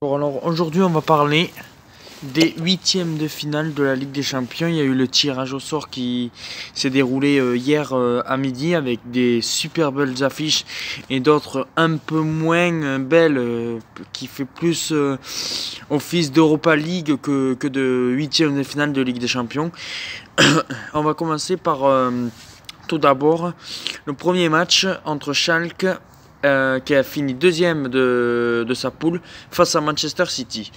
Bon, alors aujourd'hui on va parler des huitièmes de finale de la Ligue des Champions. Il y a eu le tirage au sort qui s'est déroulé hier à midi avec des super belles affiches et d'autres un peu moins belles qui fait plus office d'Europa League que de huitièmes de finale de Ligue des Champions. On va commencer par tout d'abord le premier match entre Schalke qui a fini deuxième de sa poule face à Manchester City.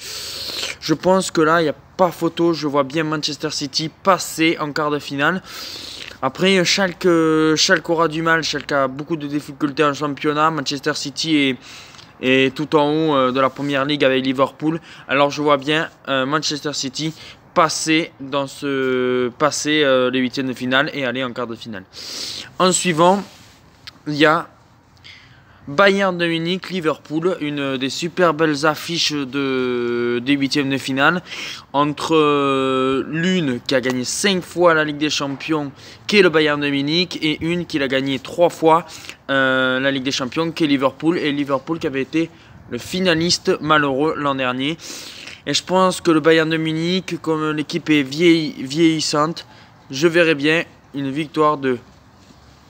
Je pense que là, il n'y a pas photo. Je vois bien Manchester City passer en quart de finale. Après, Schalke aura du mal. Schalke a beaucoup de difficultés en championnat. Manchester City est tout en haut de la première ligue avec Liverpool. Alors, je vois bien Manchester City passer les huitièmes de finale et aller en quart de finale. En suivant, il y a Bayern de Munich, Liverpool, une des super belles affiches des huitièmes de finale entre l'une qui a gagné 5 fois la Ligue des Champions, qui est le Bayern de Munich, et une qui a gagné 3 fois la Ligue des Champions, qui est Liverpool, et Liverpool qui avait été le finaliste malheureux l'an dernier. Et je pense que le Bayern de Munich, comme l'équipe est vieillissante, je verrais bien une victoire de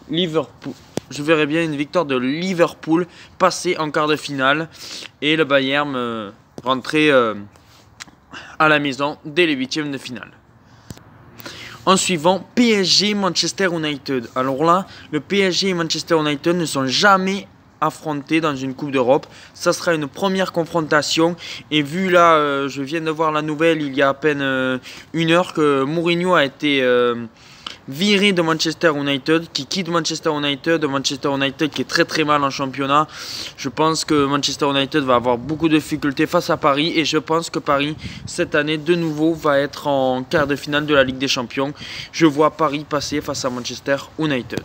Liverpool. Je verrais bien une victoire de Liverpool passer en quart de finale et le Bayern rentrer à la maison dès les huitièmes de finale. En suivant, PSG Manchester United. Alors là, le PSG et Manchester United ne sont jamais affrontés dans une Coupe d'Europe. Ça sera une première confrontation. Et vu là, je viens de voir la nouvelle il y a à peine une heure que Mourinho a été viré de Manchester United, qui quitte Manchester United qui est très mal en championnat. Je pense que Manchester United va avoir beaucoup de difficultés face à Paris et je pense que Paris cette année de nouveau va être en quart de finale de la Ligue des Champions. Je vois Paris passer face à Manchester United.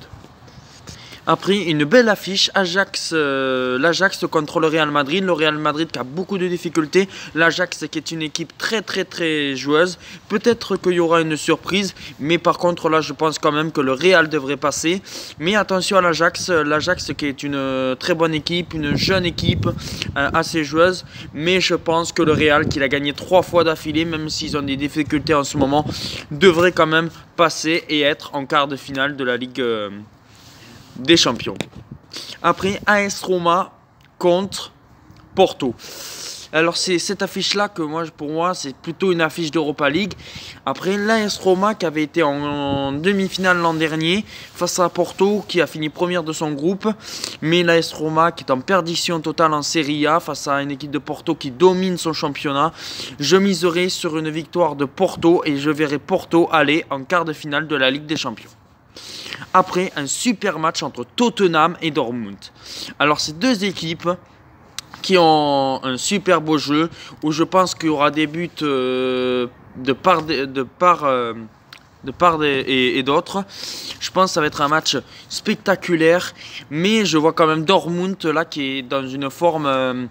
Après, une belle affiche, l'Ajax contre le Real Madrid. Le Real Madrid qui a beaucoup de difficultés. L'Ajax qui est une équipe très joueuse. Peut-être qu'il y aura une surprise. Mais par contre, là, je pense quand même que le Real devrait passer. Mais attention à l'Ajax. L'Ajax qui est une très bonne équipe, une jeune équipe assez joueuse. Mais je pense que le Real, qui l'a gagné 3 fois d'affilée, même s'ils ont des difficultés en ce moment, devrait quand même passer et être en quart de finale de la Ligue des Champions. Après, AS Roma contre Porto. Alors c'est cette affiche là que pour moi c'est plutôt une affiche d'Europa League. Après, l'AS Roma qui avait été en demi-finale l'an dernier face à Porto qui a fini première de son groupe. Mais l'AS Roma qui est en perdition totale en Serie A face à une équipe de Porto qui domine son championnat. Je miserai sur une victoire de Porto et je verrai Porto aller en quart de finale de la Ligue des Champions. Après, un super match entre Tottenham et Dortmund. Alors, c'est deux équipes qui ont un super beau jeu où je pense qu'il y aura des buts de part et d'autres. Je pense que ça va être un match spectaculaire, mais je vois quand même Dortmund là qui est dans une forme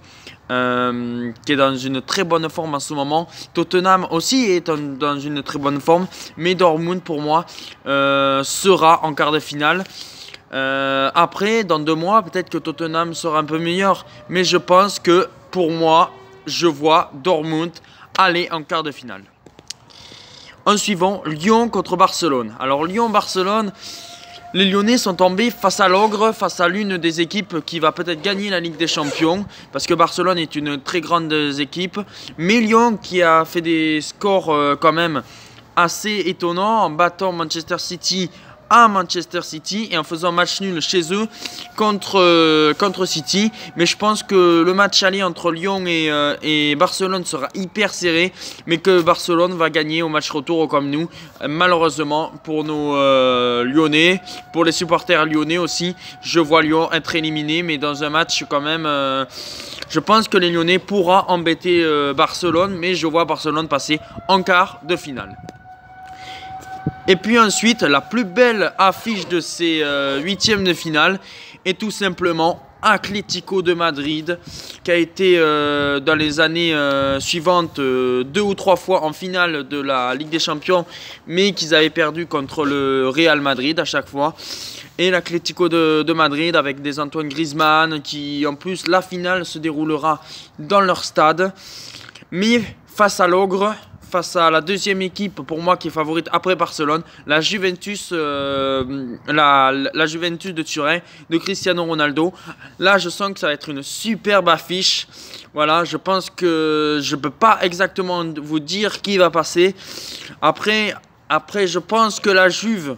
qui est dans une très bonne forme en ce moment. Tottenham aussi est dans une très bonne forme, mais Dortmund pour moi sera en quart de finale. Après, dans 2 mois, peut-être que Tottenham sera un peu meilleur, mais je pense que pour moi, je vois Dortmund aller en quart de finale. En suivant, Lyon contre Barcelone. Alors Lyon-Barcelone, les Lyonnais sont tombés face à l'ogre, face à l'une des équipes qui va peut-être gagner la Ligue des Champions, parce que Barcelone est une très grande équipe. Mais Lyon qui a fait des scores quand même assez étonnants en battant Manchester City à Manchester City et en faisant match nul chez eux contre City. Mais je pense que le match aller entre Lyon et Barcelone sera hyper serré, mais que Barcelone va gagner au match retour comme nous. Malheureusement pour nos Lyonnais, pour les supporters lyonnais aussi, je vois Lyon être éliminé, mais dans un match quand même je pense que les Lyonnais pourront embêter Barcelone, mais je vois Barcelone passer en quart de finale. Et puis ensuite, la plus belle affiche de ces huitièmes de finale est tout simplement Atlético de Madrid, qui a été dans les années suivantes 2 ou 3 fois en finale de la Ligue des Champions, mais qu'ils avaient perdu contre le Real Madrid à chaque fois. Et l'Atlético de Madrid avec des Antoine Griezmann, qui en plus la finale se déroulera dans leur stade. Mais face à l'Ogre, face à la deuxième équipe pour moi qui est favorite après Barcelone, la Juventus, la Juventus de Turin, de Cristiano Ronaldo. Là, je sens que ça va être une superbe affiche. Voilà, je pense que je ne peux pas exactement vous dire qui va passer. Après, je pense que la Juve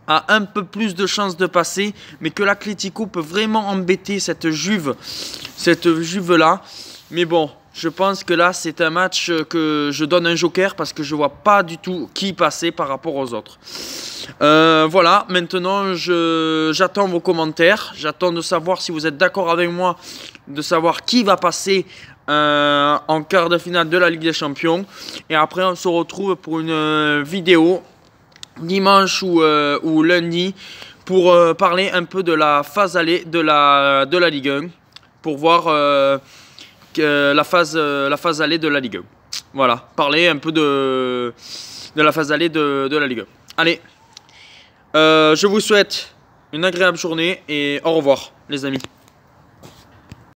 a un peu plus de chances de passer, mais que l'Atlético peut vraiment embêter cette Juve-là. Mais bon, je pense que là, c'est un match que je donne un joker parce que je vois pas du tout qui passer par rapport aux autres. Voilà, maintenant, j'attends vos commentaires. J'attends de savoir si vous êtes d'accord avec moi, de savoir qui va passer en quart de finale de la Ligue des Champions. Et après, on se retrouve pour une vidéo dimanche ou lundi pour parler un peu de la phase allée de la Ligue 1, pour voir la phase allée de la Ligue 1. Voilà, parler un peu de la phase allée de la Ligue 1. Allez, je vous souhaite une agréable journée et au revoir les amis.